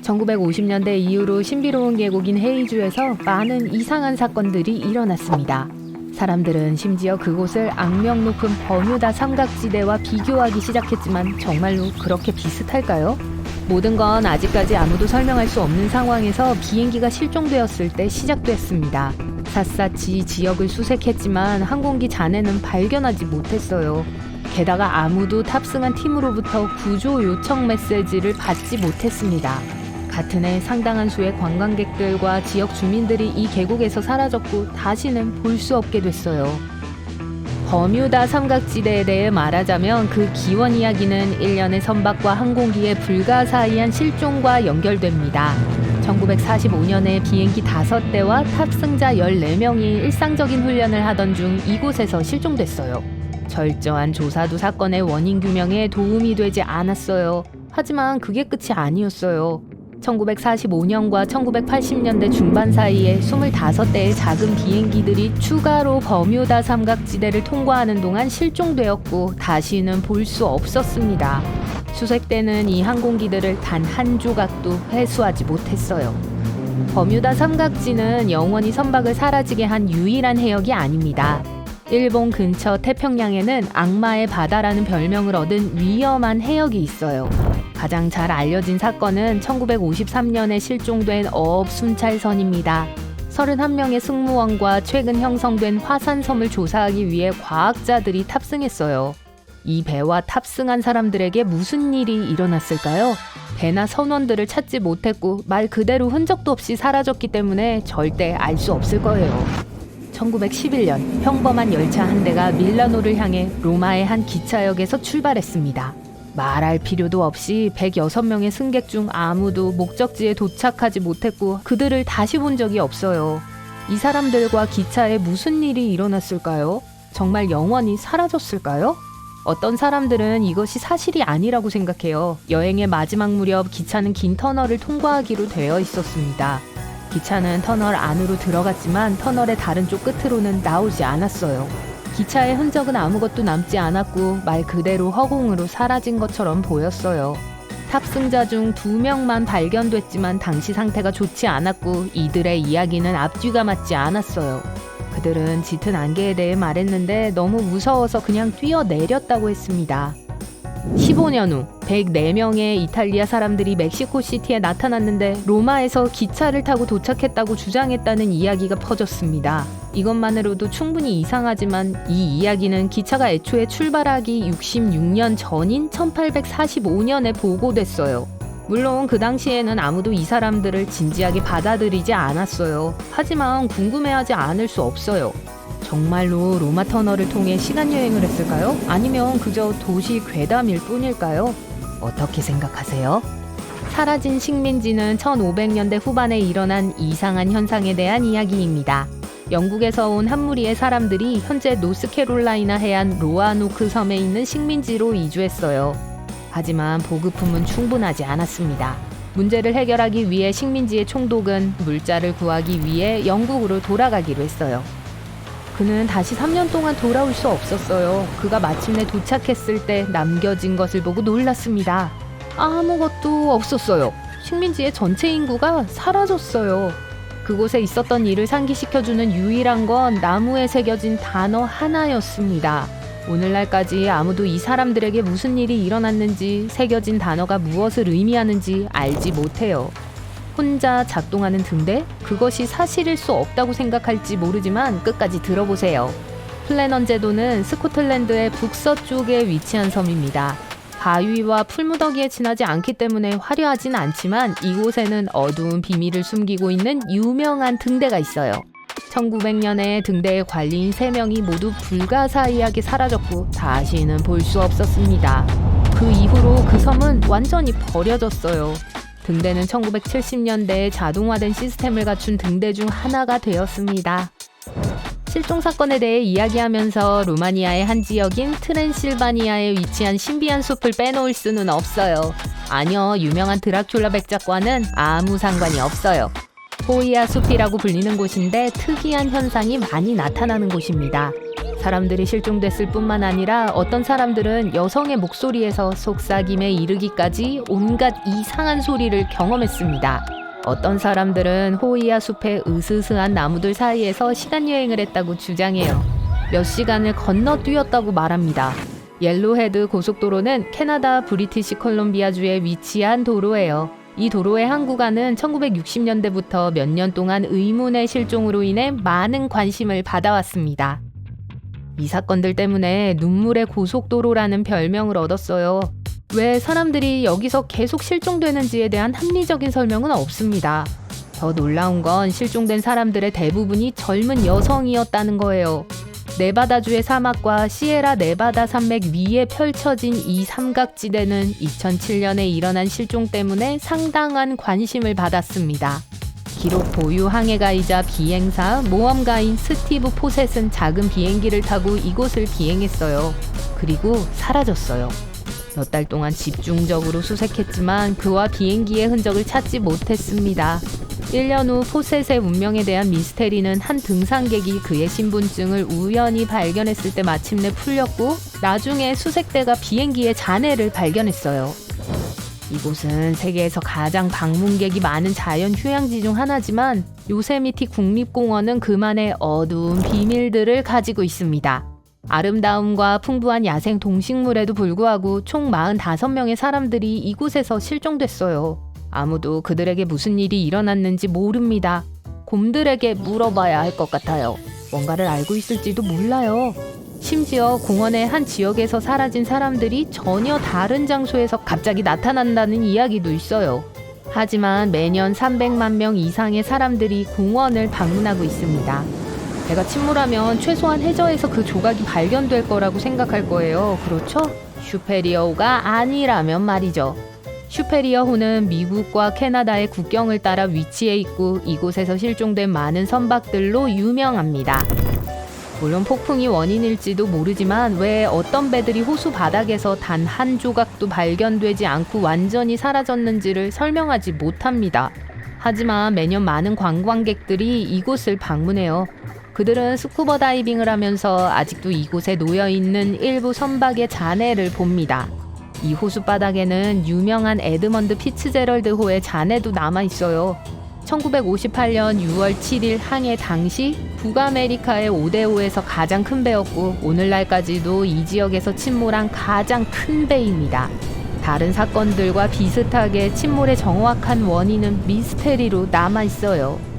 1950년대 이후로 신비로운 계곡인 헤이주에서 많은 이상한 사건들이 일어났습니다. 사람들은 심지어 그곳을 악명 높은 버뮤다 삼각지대와 비교하기 시작했지만 정말로 그렇게 비슷할까요? 모든 건 아직까지 아무도 설명할 수 없는 상황에서 비행기가 실종되었을 때 시작됐습니다. 샅샅이 지역을 수색했지만 항공기 잔해는 발견하지 못했어요. 게다가 아무도 탑승한 팀으로부터 구조 요청 메시지를 받지 못했습니다. 같은 해 상당한 수의 관광객들과 지역 주민들이 이 계곡에서 사라졌고 다시는 볼 수 없게 됐어요. 버뮤다 삼각지대에 대해 말하자면 그 기원 이야기는 일련의 선박과 항공기의 불가사의한 실종과 연결됩니다. 1945년에 비행기 5대와 탑승자 14명이 일상적인 훈련을 하던 중 이곳에서 실종됐어요. 철저한 조사도 사건의 원인 규명에 도움이 되지 않았어요. 하지만 그게 끝이 아니었어요. 1945년과 1980년대 중반 사이에 25대의 작은 비행기들이 추가로 버뮤다 삼각지대를 통과하는 동안 실종되었고 다시는 볼 수 없었습니다. 수색대는 이 항공기들을 단 한 조각도 회수하지 못했어요. 버뮤다 삼각지는 영원히 선박을 사라지게 한 유일한 해역이 아닙니다. 일본 근처 태평양에는 악마의 바다라는 별명을 얻은 위험한 해역이 있어요. 가장 잘 알려진 사건은 1953년에 실종된 어업 순찰선입니다. 31명의 승무원과 최근 형성된 화산섬을 조사하기 위해 과학자들이 탑승했어요. 이 배와 탑승한 사람들에게 무슨 일이 일어났을까요? 배나 선원들을 찾지 못했고 말 그대로 흔적도 없이 사라졌기 때문에 절대 알 수 없을 거예요. 1911년 평범한 열차 한 대가 밀라노를 향해 로마의 한 기차역에서 출발했습니다. 말할 필요도 없이 106명의 승객 중 아무도 목적지에 도착하지 못했고 그들을 다시 본 적이 없어요. 이 사람들과 기차에 무슨 일이 일어났을까요? 정말 영원히 사라졌을까요? 어떤 사람들은 이것이 사실이 아니라고 생각해요. 여행의 마지막 무렵 기차는 긴 터널을 통과하기로 되어 있었습니다. 기차는 터널 안으로 들어갔지만 터널의 다른 쪽 끝으로는 나오지 않았어요. 기차의 흔적은 아무것도 남지 않았고 말 그대로 허공으로 사라진 것처럼 보였어요. 탑승자 중 2명만 발견됐지만 당시 상태가 좋지 않았고 이들의 이야기는 앞뒤가 맞지 않았어요. 그들은 짙은 안개에 대해 말했는데 너무 무서워서 그냥 뛰어내렸다고 했습니다. 15년 후 104명의 이탈리아 사람들이 멕시코시티에 나타났는데 로마에서 기차를 타고 도착했다고 주장했다는 이야기가 퍼졌습니다. 이것만으로도 충분히 이상하지만 이 이야기는 기차가 애초에 출발하기 66년 전인 1845년에 보고됐어요. 물론 그 당시에는 아무도 이 사람들을 진지하게 받아들이지 않았어요. 하지만 궁금해하지 않을 수 없어요. 정말로 로마 터널을 통해 시간여행을 했을까요? 아니면 그저 도시 괴담일 뿐일까요? 어떻게 생각하세요? 사라진 식민지는 1500년대 후반에 일어난 이상한 현상에 대한 이야기입니다. 영국에서 온 한 무리의 사람들이 현재 노스캐롤라이나 해안 로아노크 섬에 있는 식민지로 이주했어요. 하지만 보급품은 충분하지 않았습니다. 문제를 해결하기 위해 식민지의 총독은 물자를 구하기 위해 영국으로 돌아가기로 했어요. 그는 다시 3년 동안 돌아올 수 없었어요. 그가 마침내 도착했을 때 남겨진 것을 보고 놀랐습니다. 아무것도 없었어요. 식민지의 전체 인구가 사라졌어요. 그곳에 있었던 일을 상기시켜주는 유일한 건 나무에 새겨진 단어 하나였습니다. 오늘날까지 아무도 이 사람들에게 무슨 일이 일어났는지 새겨진 단어가 무엇을 의미하는지 알지 못해요. 혼자 작동하는 등대? 그것이 사실일 수 없다고 생각할지 모르지만 끝까지 들어보세요. 플래넌 제도는 스코틀랜드의 북서쪽에 위치한 섬입니다. 바위와 풀무더기에 지나지 않기 때문에 화려하진 않지만 이곳에는 어두운 비밀을 숨기고 있는 유명한 등대가 있어요. 1900년에 등대의 관리인 3명이 모두 불가사의하게 사라졌고 다시는 볼 수 없었습니다. 그 이후로 그 섬은 완전히 버려졌어요. 등대는 1970년대에 자동화된 시스템을 갖춘 등대 중 하나가 되었습니다. 실종 사건에 대해 이야기하면서 루마니아의 한 지역인 트랜실바니아에 위치한 신비한 숲을 빼놓을 수는 없어요. 아니요, 유명한 드라큘라 백작과는 아무 상관이 없어요. 호이아 숲이라고 불리는 곳인데 특이한 현상이 많이 나타나는 곳입니다. 사람들이 실종됐을 뿐만 아니라 어떤 사람들은 여성의 목소리에서 속삭임에 이르기까지 온갖 이상한 소리를 경험했습니다. 어떤 사람들은 호이아 숲의 으스스한 나무들 사이에서 시간여행을 했다고 주장해요. 몇 시간을 건너뛰었다고 말합니다. 옐로헤드 고속도로는 캐나다 브리티시 콜롬비아주에 위치한 도로예요. 이 도로의 한 구간은 1960년대부터 몇 년 동안 의문의 실종으로 인해 많은 관심을 받아왔습니다. 이 사건들 때문에 눈물의 고속도로라는 별명을 얻었어요. 왜 사람들이 여기서 계속 실종되는지에 대한 합리적인 설명은 없습니다. 더 놀라운 건 실종된 사람들의 대부분이 젊은 여성이었다는 거예요. 네바다주의 사막과 시에라 네바다 산맥 위에 펼쳐진 이 삼각지대는 2007년에 일어난 실종 때문에 상당한 관심을 받았습니다. 기록 보유 항해가이자 비행사 모험가인 스티브 포셋은 작은 비행기를 타고 이곳을 비행했어요. 그리고 사라졌어요. 몇 달 동안 집중적으로 수색했지만 그와 비행기의 흔적을 찾지 못했습니다. 1년 후 포셋의 운명에 대한 미스테리는 한 등산객이 그의 신분증을 우연히 발견했을 때 마침내 풀렸고, 나중에 수색대가 비행기의 잔해를 발견했어요. 이곳은 세계에서 가장 방문객이 많은 자연 휴양지 중 하나지만 요세미티 국립공원은 그만의 어두운 비밀들을 가지고 있습니다. 아름다움과 풍부한 야생 동식물에도 불구하고 총 45명의 사람들이 이곳에서 실종됐어요. 아무도 그들에게 무슨 일이 일어났는지 모릅니다. 곰들에게 물어봐야 할 것 같아요. 뭔가를 알고 있을지도 몰라요. 심지어 공원의 한 지역에서 사라진 사람들이 전혀 다른 장소에서 갑자기 나타난다는 이야기도 있어요. 하지만 매년 300만 명 이상의 사람들이 공원을 방문하고 있습니다. 내가 침몰하면 최소한 해저에서 그 조각이 발견될 거라고 생각할 거예요. 그렇죠? 슈페리어호가 아니라면 말이죠. 슈페리어호는 미국과 캐나다의 국경을 따라 위치해 있고 이곳에서 실종된 많은 선박들로 유명합니다. 물론 폭풍이 원인일지도 모르지만 왜 어떤 배들이 호수 바닥에서 단 한 조각도 발견되지 않고 완전히 사라졌는지를 설명하지 못합니다. 하지만 매년 많은 관광객들이 이곳을 방문해요. 그들은 스쿠버 다이빙을 하면서 아직도 이곳에 놓여있는 일부 선박의 잔해를 봅니다. 이 호수 바닥에는 유명한 에드먼드 피츠제럴드호의 잔해도 남아있어요. 1958년 6월 7일 항해 당시 북아메리카의 5대5에서 가장 큰 배였고 오늘날까지도 이 지역에서 침몰한 가장 큰 배입니다. 다른 사건들과 비슷하게 침몰의 정확한 원인은 미스테리로 남아있어요.